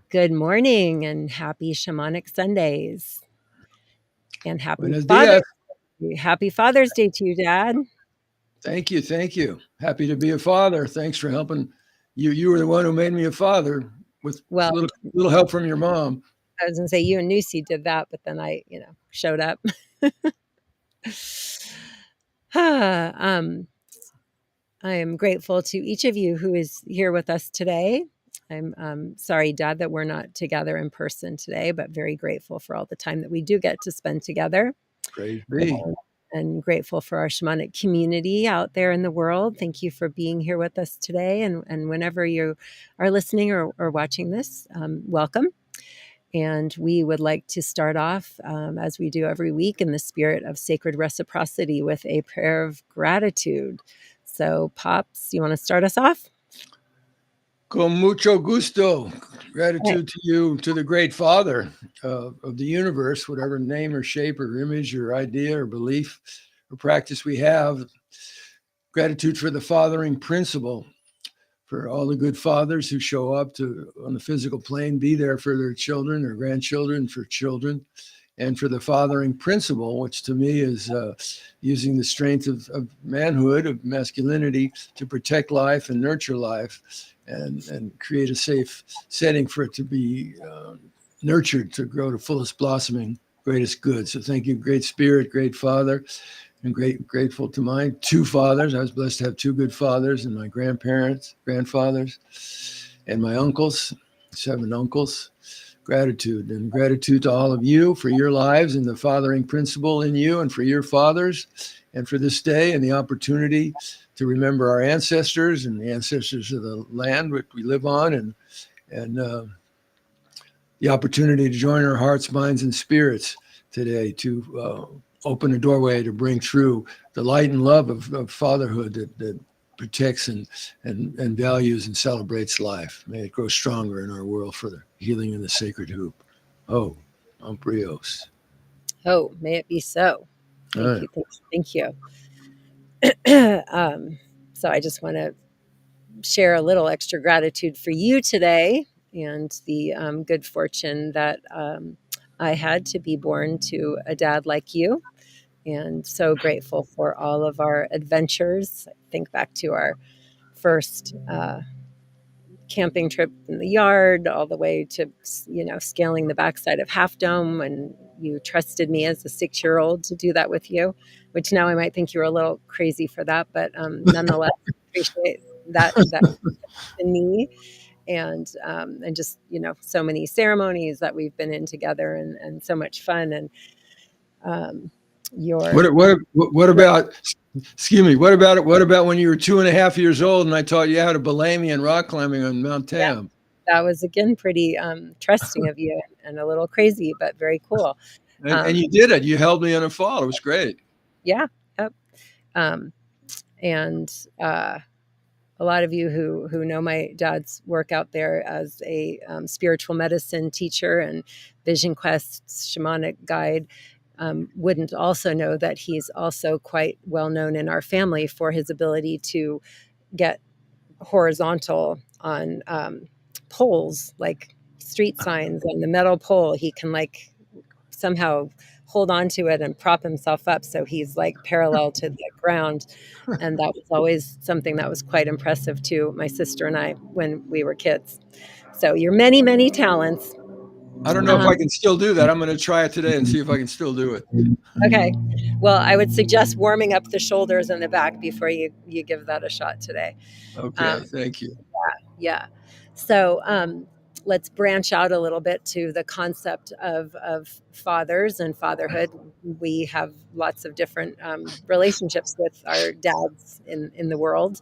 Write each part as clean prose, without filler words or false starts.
Good morning and happy Shamanic Sundays. And Buenos dias. Happy Father's Day to you, Dad. Thank you. Thank you. Happy to be a father. Thanks for helping. You were the one who made me a father with Well, little help from your mom. I was going to say you and Lucy did that, but then I, showed up. I am grateful to each of you who is here with us today. I'm sorry, Dad, that we're not together in person today, but very grateful for all the time that we do get to spend together. Praise be. And grateful for our shamanic community out there in the world. Thank you for being here with us today. And whenever you are listening or watching this, welcome. And we would like to start off, as we do every week, in the spirit of sacred reciprocity with a prayer of gratitude. So, Pops, you want to start us off? Con mucho gusto. Gratitude to you, to the great Father of the universe, whatever name or shape or image or idea or belief or practice we have. Gratitude for the fathering principle, for all the good fathers who show up to on the physical plane, be there for their children or grandchildren, for children, and for the fathering principle, which to me is using the strength of manhood, of masculinity, to protect life and nurture life, and create a safe setting for it to be nurtured, to grow to fullest blossoming, greatest good. So thank you, great spirit, great Father. I'm grateful to my two fathers. I was blessed to have two good fathers, and my grandfathers, and my uncles, 7 uncles. Gratitude to all of you for your lives and the fathering principle in you, and for your fathers, and for this day and the opportunity to remember our ancestors and the ancestors of the land which we live on, and the opportunity to join our hearts, minds, and spirits today to open a doorway to bring through the light and love of fatherhood that protects and values and celebrates life. May it grow stronger in our world for the healing in the sacred hoop. Oh, Amprios. Oh, may it be so. Thank you. Thank you. So I just want to share a little extra gratitude for you today, and the good fortune that I had to be born to a dad like you. And so grateful for all of our adventures. I think back to our first camping trip in the yard, all the way to, scaling the backside of Half Dome, and you trusted me as a 6-year-old to do that with you, which now I might think you were a little crazy for that, but nonetheless, appreciate that in me. And just, so many ceremonies that we've been in together, and so much fun. And what about, excuse me, what about when you were 2.5 years old and I taught you how to belay me and rock climbing on Mount Tam? Yeah, that was, again, pretty trusting of you, and a little crazy, but very cool. And you did it. You held me in a fall. It was great. Yeah. Yep. And a lot of you who know my dad's work out there as a spiritual medicine teacher and Vision Quest's shamanic guide wouldn't also know that he's also quite well known in our family for his ability to get horizontal on poles, like street signs on the metal pole. He can somehow hold on to it and prop himself up so he's parallel to the ground. And that was always something that was quite impressive to my sister and I when we were kids. So your many, many talents. I don't know if I can still do that. I'm going to try it today and see if I can still do it. Okay. Well, I would suggest warming up the shoulders and the back before you give that a shot today. Okay. Thank you. Yeah. So let's branch out a little bit to the concept of fathers and fatherhood. We have lots of different relationships with our dads in the world.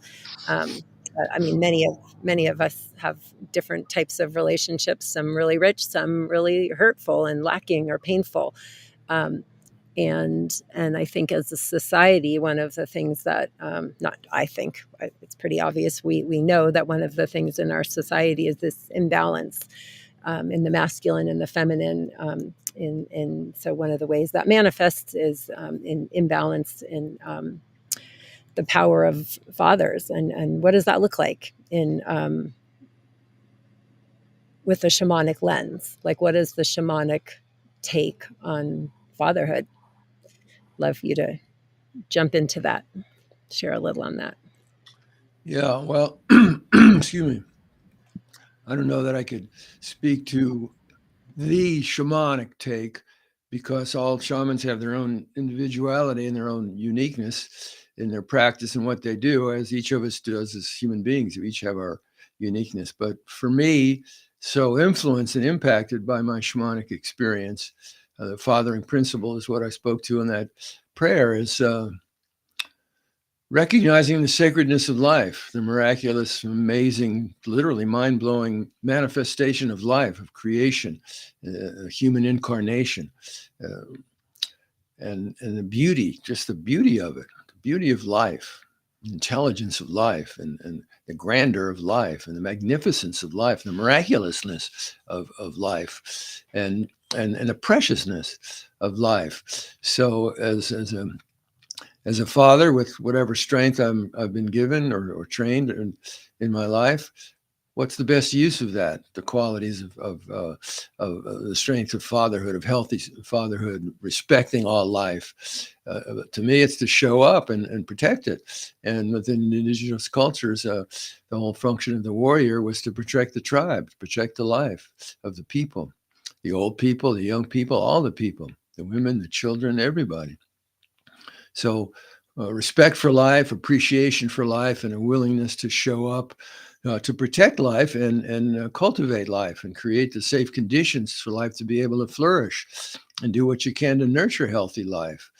I mean, many of us have different types of relationships, some really rich, some really hurtful and lacking or painful. And I think as a society, one of the things that, it's pretty obvious, we know that one of the things in our society is this imbalance in the masculine and the feminine. So one of the ways that manifests is in imbalance in the power of fathers. And what does that look like in with a shamanic lens. Like, what is the shamanic take on fatherhood? Love you to jump into that, share a little on that. Yeah, well, excuse me. I don't know that I could speak to the shamanic take because all shamans have their own individuality and their own uniqueness in their practice and what they do, as each of us does as human beings. We each have our uniqueness. But for me, so influenced and impacted by my shamanic experience, the fathering principle is what I spoke to in that prayer, is recognizing the sacredness of life, the miraculous, amazing, literally mind-blowing manifestation of life, of creation, human incarnation, uh, and the beauty, just the beauty of it, the beauty of life, the intelligence of life, and the grandeur of life, and the magnificence of life, the miraculousness of life, and the preciousness of life. So as a father, with whatever strength I've been given or trained in my life, what's the best use of that? The qualities of the strength of fatherhood, of healthy fatherhood, respecting all life. To me, it's to show up and protect it. And within indigenous cultures, the whole function of the warrior was to protect the tribe, to protect the life of the people, the old people, the young people, all the people, the women, the children, everybody. So respect for life, appreciation for life, and a willingness to show up to protect life and cultivate life and create the safe conditions for life to be able to flourish, and do what you can to nurture healthy life,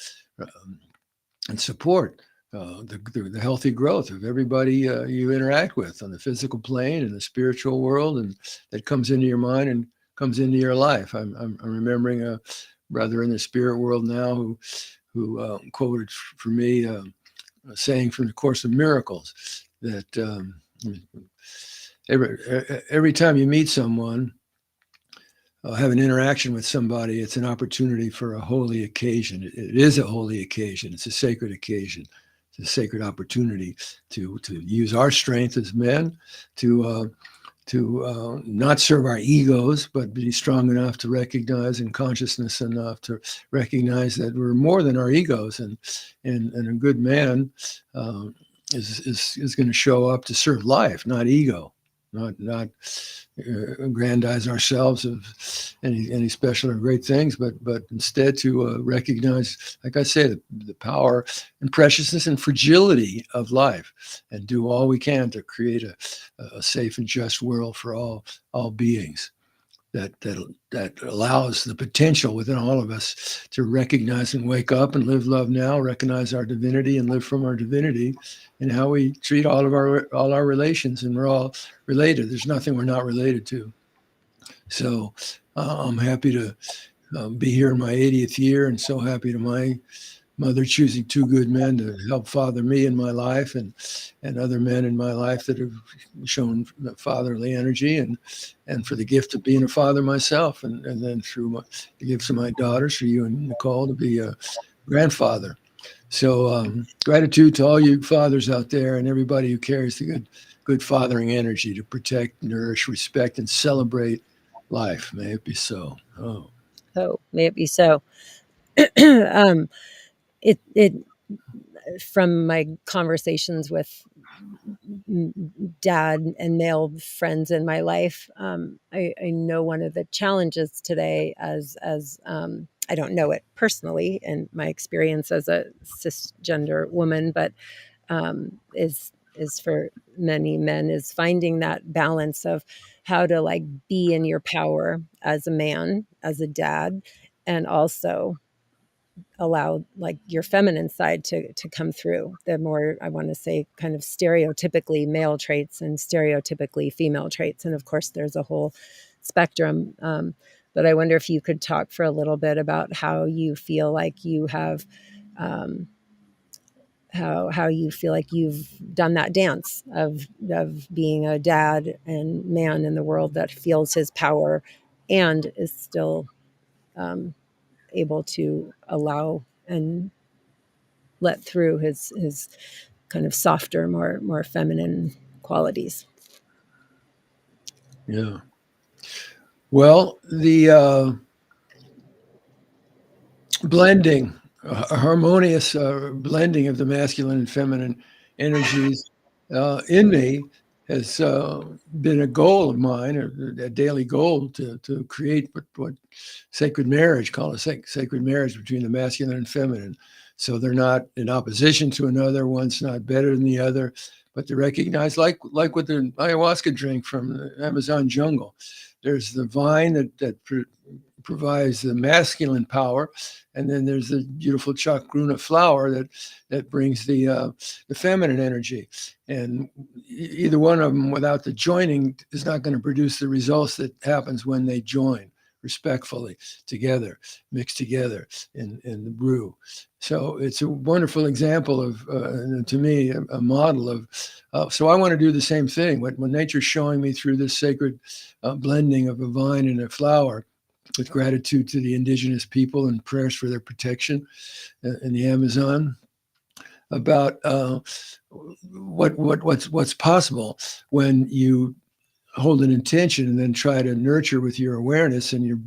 and support the healthy growth of everybody you interact with on the physical plane and the spiritual world, and that comes into your mind and comes into your life. I'm remembering a brother in the spirit world now who quoted for me a saying from the Course of Miracles that every time you meet someone, have an interaction with somebody, it's an opportunity for a holy occasion. It is a holy occasion. It's a sacred occasion. It's a sacred opportunity to use our strength as men to not serve our egos, but be strong enough to recognize, and consciousness enough to recognize that we're more than our egos, and a good man is going to show up to serve life, not ego, not aggrandize ourselves of any special or great things, but instead to recognize, like I say, the power and preciousness and fragility of life, and do all we can to create a safe and just world for all beings. That allows the potential within all of us to recognize and wake up and live love now, recognize our divinity and live from our divinity, and how we treat all our relations. And we're all related. There's nothing we're not related to. So I'm happy to be here in my 80th year, and so happy to my mother choosing two good men to help father me in my life, and other men in my life that have shown fatherly energy, and for the gift of being a father myself, and then through the gifts of my daughters, for you and Nicole, to be a grandfather. So gratitude to all you fathers out there, and everybody who carries the good fathering energy to protect, nourish, respect, and celebrate life. May it be so. Oh. So may it be so. It from my conversations with dad and male friends in my life, I know one of the challenges today, as I don't know it personally in my experience as a cisgender woman, but is for many men, is finding that balance of how to like be in your power as a man, as a dad, and also allow like your feminine side to come through, the more, I want to say, kind of stereotypically male traits and stereotypically female traits. And of course there's a whole spectrum, but I wonder if you could talk for a little bit about how you feel like you have how you feel like you've done that dance of being a dad and man in the world that feels his power and is still able to allow and let through his kind of softer, more feminine qualities. Yeah. Well, the blending, a harmonious blending of the masculine and feminine energies in me has been a goal of mine, a daily goal to create what sacred marriage, call it sacred marriage between the masculine and feminine. So they're not in opposition to another. One's not better than the other, but to recognize, like with the ayahuasca drink from the Amazon jungle, there's the vine that provides the masculine power, and then there's the beautiful chakruna flower that brings the feminine energy. And either one of them, without the joining, is not going to produce the results that happens when they join respectfully together, mixed together in the brew. So it's a wonderful example of, to me, a model of. So I want to do the same thing. When nature's showing me through this sacred blending of a vine and a flower, with gratitude to the indigenous people and prayers for their protection in the Amazon, about what's possible when you hold an intention and then try to nurture with your awareness and your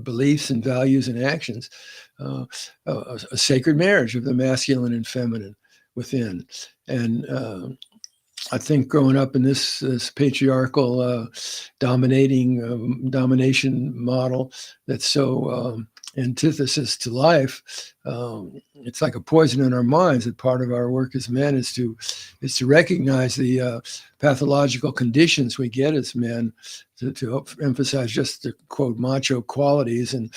beliefs and values and actions a sacred marriage of the masculine and feminine within. And I think growing up in this patriarchal domination model that's so antithesis to life, it's like a poison in our minds. That part of our work as men is to recognize the pathological conditions we get as men, to emphasize just the quote macho qualities and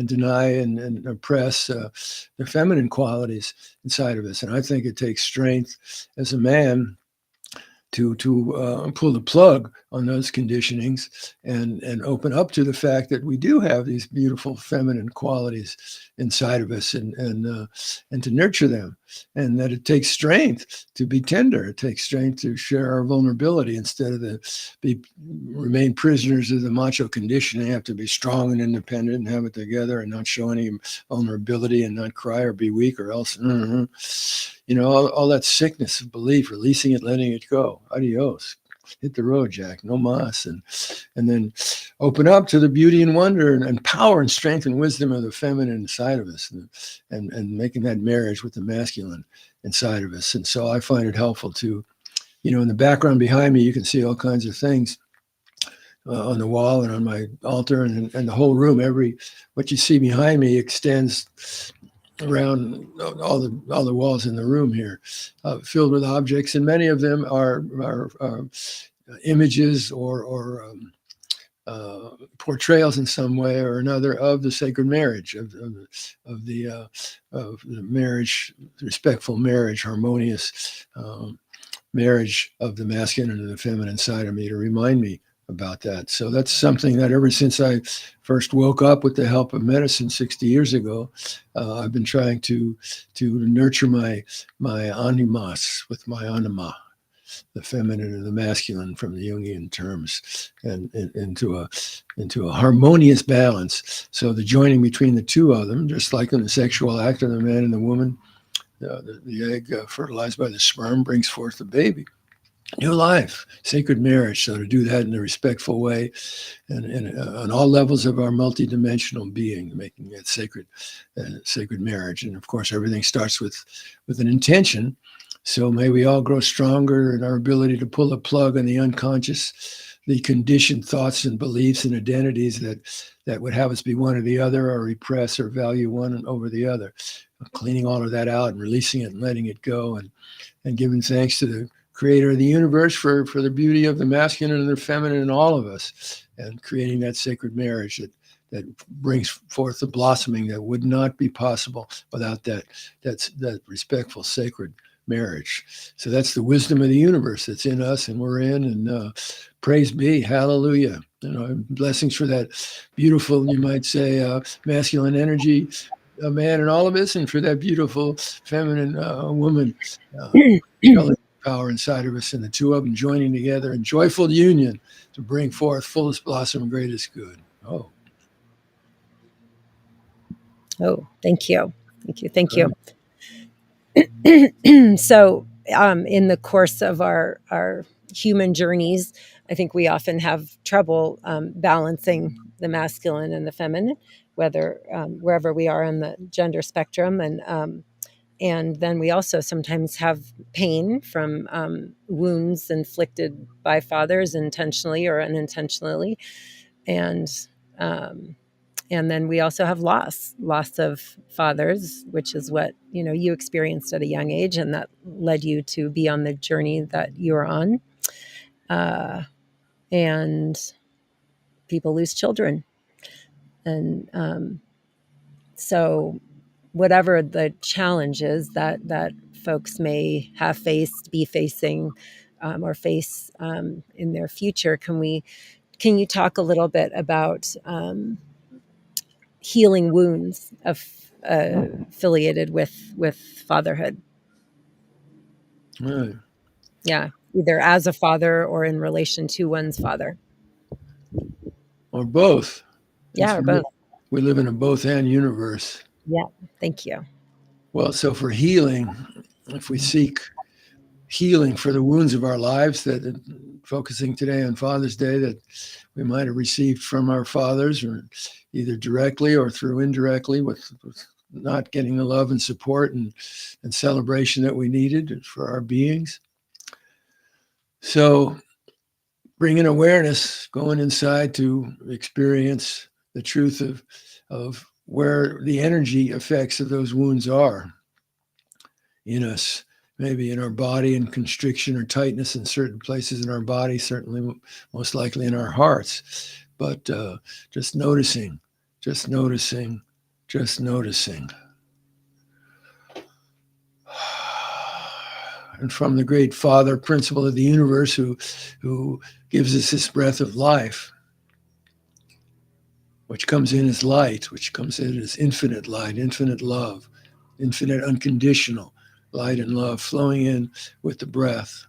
deny and oppress the feminine qualities inside of us. And I think it takes strength as a man to pull the plug on those conditionings and open up to the fact that we do have these beautiful feminine qualities inside of us, and to nurture them, and that it takes strength to be tender. It takes strength to share our vulnerability instead of remain prisoners of the macho conditioning. Have to be strong and independent and have it together and not show any vulnerability and not cry or be weak, or else all that sickness of belief, releasing it, letting it go. Adios. Hit the road, Jack. No mas. And then open up to the beauty and wonder and power and strength and wisdom of the feminine inside of us, and making that marriage with the masculine inside of us. And so I find it helpful to, in the background behind me, you can see all kinds of things on the wall and on my altar, and the whole room. What you see behind me extends around all the walls in the room here, filled with objects, and many of them are images or portrayals in some way or another of the sacred marriage, of the marriage, respectful marriage, harmonious marriage of the masculine and the feminine side of me, to remind me about that. So that's something that ever since I first woke up with the help of medicine 60 years ago, I've been trying to nurture my animas with my anima, the feminine and the masculine from the Jungian terms, and into a harmonious balance. So the joining between the two of them, just like in the sexual act of the man and the woman, the egg fertilized by the sperm brings forth the baby. New life, sacred marriage. So to do that in a respectful way, and on all levels of our multidimensional being, making that sacred marriage. And of course, everything starts with an intention. So may we all grow stronger in our ability to pull a plug on the unconscious, the conditioned thoughts and beliefs and identities that would have us be one or the other, or repress or value one over the other. Cleaning all of that out and releasing it and letting it go, and giving thanks to the creator of the universe for the beauty of the masculine and the feminine in all of us, and creating that sacred marriage that brings forth the blossoming that would not be possible without that respectful, sacred marriage. So that's the wisdom of the universe that's in us, and we're in, and praise be, hallelujah. Blessings for that beautiful, you might say, masculine energy, a man in all of us, and for that beautiful feminine woman, power inside of us, and the two of them joining together in joyful union to bring forth fullest blossom, greatest good. Thank you. So in the course of our human journeys, I think we often have trouble balancing the masculine and the feminine, whether wherever we are on the gender spectrum, and then we also sometimes have pain from wounds inflicted by fathers intentionally or unintentionally, and um, and then we also have loss of fathers, which is what you experienced at a young age, and that led you to be on the journey that you are on. And people lose children, and so whatever the challenges that folks may have faced, be facing, or face in their future, can you talk a little bit about healing wounds affiliated with fatherhood? Right. Yeah, either as a father or in relation to one's father. Or both. Yeah, or both. We live in a both and universe. Yeah, thank you. Well, so for healing, if we seek healing for the wounds of our lives, that focusing today on Father's Day, that we might have received from our fathers, or either directly or through indirectly, with not getting the love and support and celebration that we needed for our beings. So bringing awareness, going inside to experience the truth of where the energy effects of those wounds are in us, maybe in our body, in constriction or tightness in certain places in our body, certainly most likely in our hearts. But just noticing. And from the great Father, principle of the universe, who gives us this breath of life, which comes in as light, which comes in as infinite light, infinite love, infinite unconditional light and love flowing in with the breath.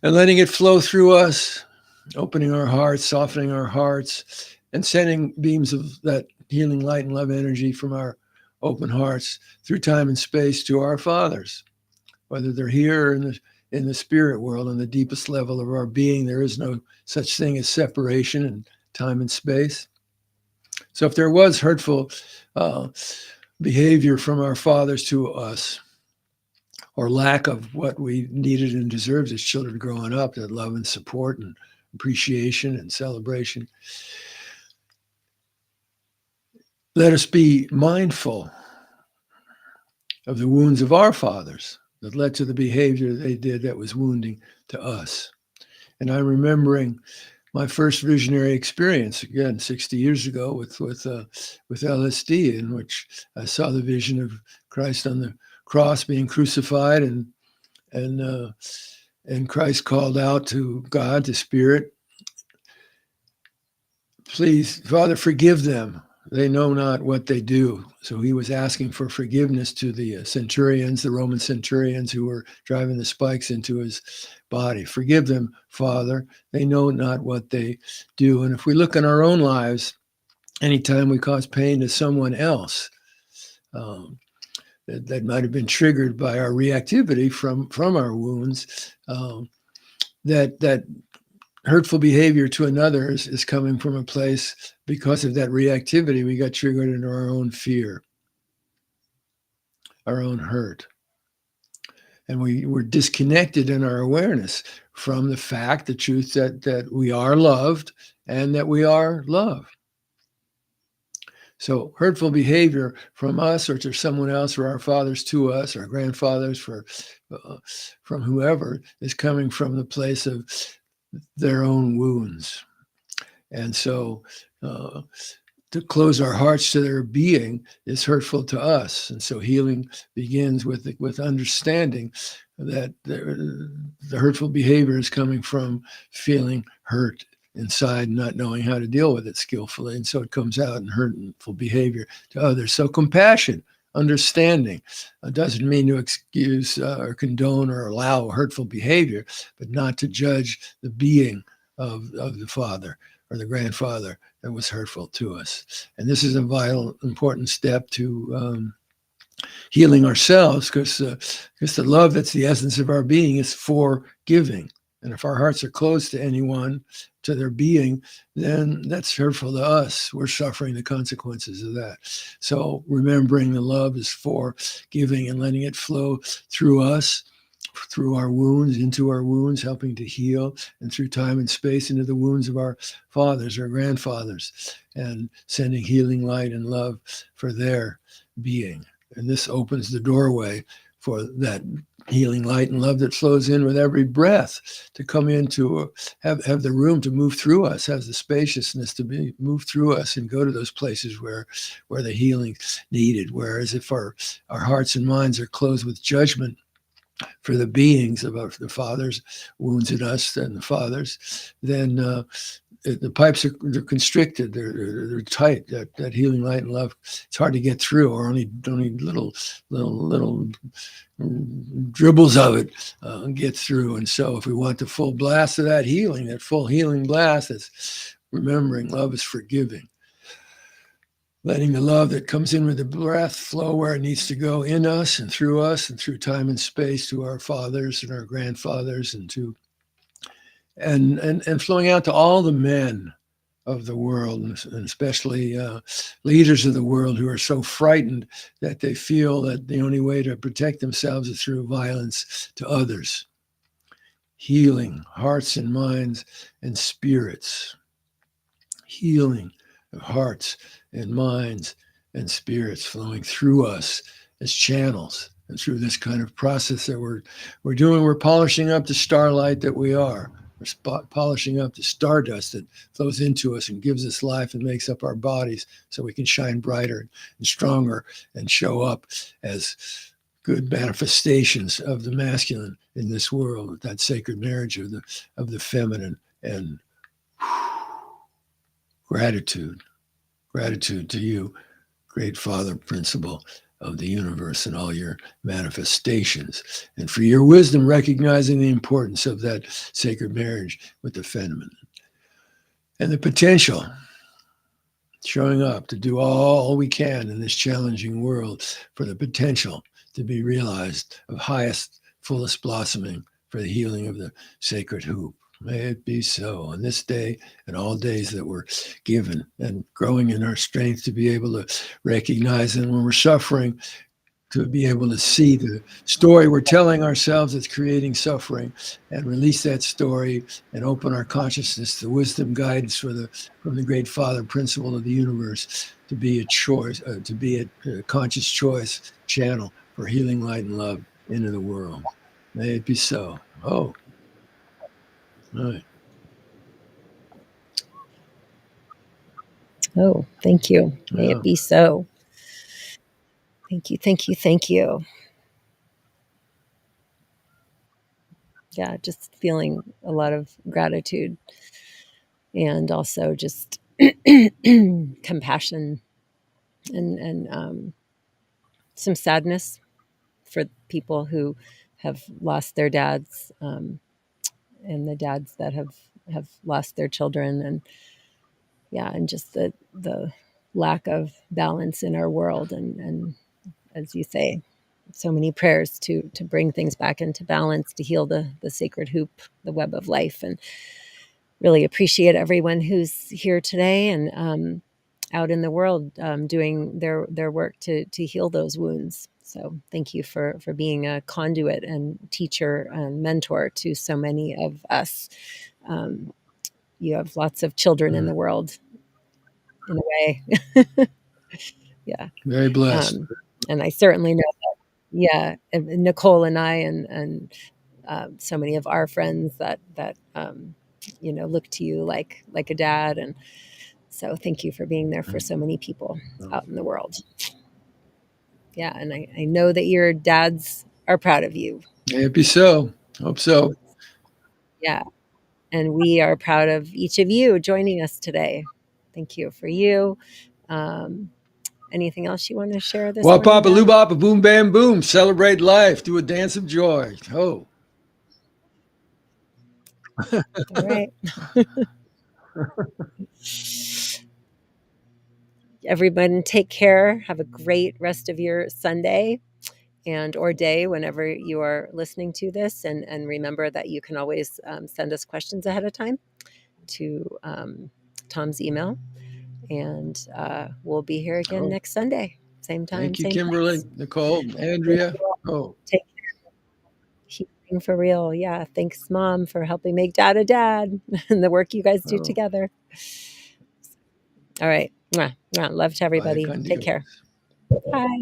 And letting it flow through us, opening our hearts, softening our hearts, and sending beams of that healing light and love energy from our open hearts through time and space to our fathers. Whether they're here or in the spirit world, on the deepest level of our being, there is no such thing as separation in time and space. So if there was hurtful behavior from our fathers to us, or lack of what we needed and deserved as children growing up, that love and support and appreciation and celebration, let us be mindful of the wounds of our fathers that led to the behavior they did that was wounding to us. And I'm remembering my first visionary experience, again, 60 years ago with LSD, in which I saw the vision of Christ on the cross being crucified, and Christ called out to God, to Spirit, "Please, Father, forgive them. They know not what they do." So he was asking for forgiveness to the centurions, the Roman centurions who were driving the spikes into his body. "Forgive them, Father. They know not what they do." And if we look in our own lives, anytime we cause pain to someone else, that might have been triggered by our reactivity from our wounds, that hurtful behavior to another is coming from a place, because of that reactivity, we got triggered into our own fear, our own hurt. And we were disconnected in our awareness from the fact, the truth that we are loved and that we are love. So hurtful behavior from us or to someone else, or our fathers to us, our grandfathers from whoever, is coming from the place of their own wounds. And so to close our hearts to their being is hurtful to us. And so healing begins with understanding that the hurtful behavior is coming from feeling hurt inside, not knowing how to deal with it skillfully. And so it comes out in hurtful behavior to others. So compassion, understanding, doesn't mean to excuse or condone or allow hurtful behavior, but not to judge the being of the father or the grandfather that was hurtful to us. And this is a vital, important step to healing ourselves, because the love that's the essence of our being is forgiving. And if our hearts are closed to anyone, to their being, then that's hurtful to us. We're suffering the consequences of that. So remembering the love is for giving and letting it flow through us, through our wounds, into our wounds, helping to heal, and through time and space into the wounds of our fathers, our grandfathers, and sending healing light and love for their being. And this opens the doorway for that healing light and love that flows in with every breath to come into have the room to move through us, has the spaciousness to be move through us and go to those places where the healing needed. Whereas if our hearts and minds are closed with judgment for the beings of the fathers wounds in us and the fathers, then the pipes they're constricted, they're tight. That healing light and love, it's hard to get through, or only little dribbles of it get through. And so if we want the full blast of that healing, that full healing blast, it's remembering love is forgiving. Letting the love that comes in with the breath flow where it needs to go in us and through time and space to our fathers and our grandfathers and flowing out to all the men of the world, and especially leaders of the world who are so frightened that they feel that the only way to protect themselves is through violence to others. Healing hearts and minds and spirits. Healing of hearts and minds and spirits flowing through us as channels. And through this kind of process that we're doing, we're polishing up the starlight that we are. We're polishing up the stardust that flows into us and gives us life and makes up our bodies so we can shine brighter and stronger and show up as good manifestations of the masculine in this world, with that sacred marriage of the feminine. And gratitude to you, great Father Principle of the universe and all your manifestations, and for your wisdom, recognizing the importance of that sacred marriage with the feminine and the potential, showing up to do all we can in this challenging world for the potential to be realized of highest, fullest blossoming for the healing of the sacred hoop. May it be so on this day and all days that we're given, and growing in our strength to be able to recognize, and when we're suffering, to be able to see the story we're telling ourselves that's creating suffering, and release that story and open our consciousness to wisdom guidance from the great Father Principle of the universe to be a choice, to be a conscious choice channel for healing light and love into the world. May it be so. Oh, all right. Oh, thank you. May it be so. Thank you, thank you, thank you. Yeah, just feeling a lot of gratitude and also just compassion and some sadness for people who have lost their dads, and the dads that have lost their children, and yeah, and just the lack of balance in our world, and as you say, so many prayers to bring things back into balance, to heal the sacred hoop, the web of life. And really appreciate everyone who's here today and out in the world doing their work to heal those wounds. So thank you for being a conduit and teacher and mentor to so many of us. You have lots of children in the world, in a way. Yeah. Very blessed. And I certainly know that, yeah, Nicole and I and so many of our friends that look to you like a dad. And so thank you for being there for so many people out in the world. Yeah, and I know that your dads are proud of you. May it be so. Hope so. Yeah, and we are proud of each of you joining us today. Thank you for you. Anything else you want to share this morning? Wapapa lubapa boom bam boom. Celebrate life. Do a dance of joy. Oh. All right. Everyone take care. Have a great rest of your Sunday. and or day whenever you are listening to this. And remember that you can always send us questions ahead of time to Tom's email. And we'll be here again next Sunday. Same time, thank you, same Kimberly, place. Nicole, Andrea. Oh, Take care. Healing for real. Yeah. Thanks, Mom, for helping make Dad a dad and the work you guys do together. All right. Mwah, mwah. Love to everybody. Take care. Bye.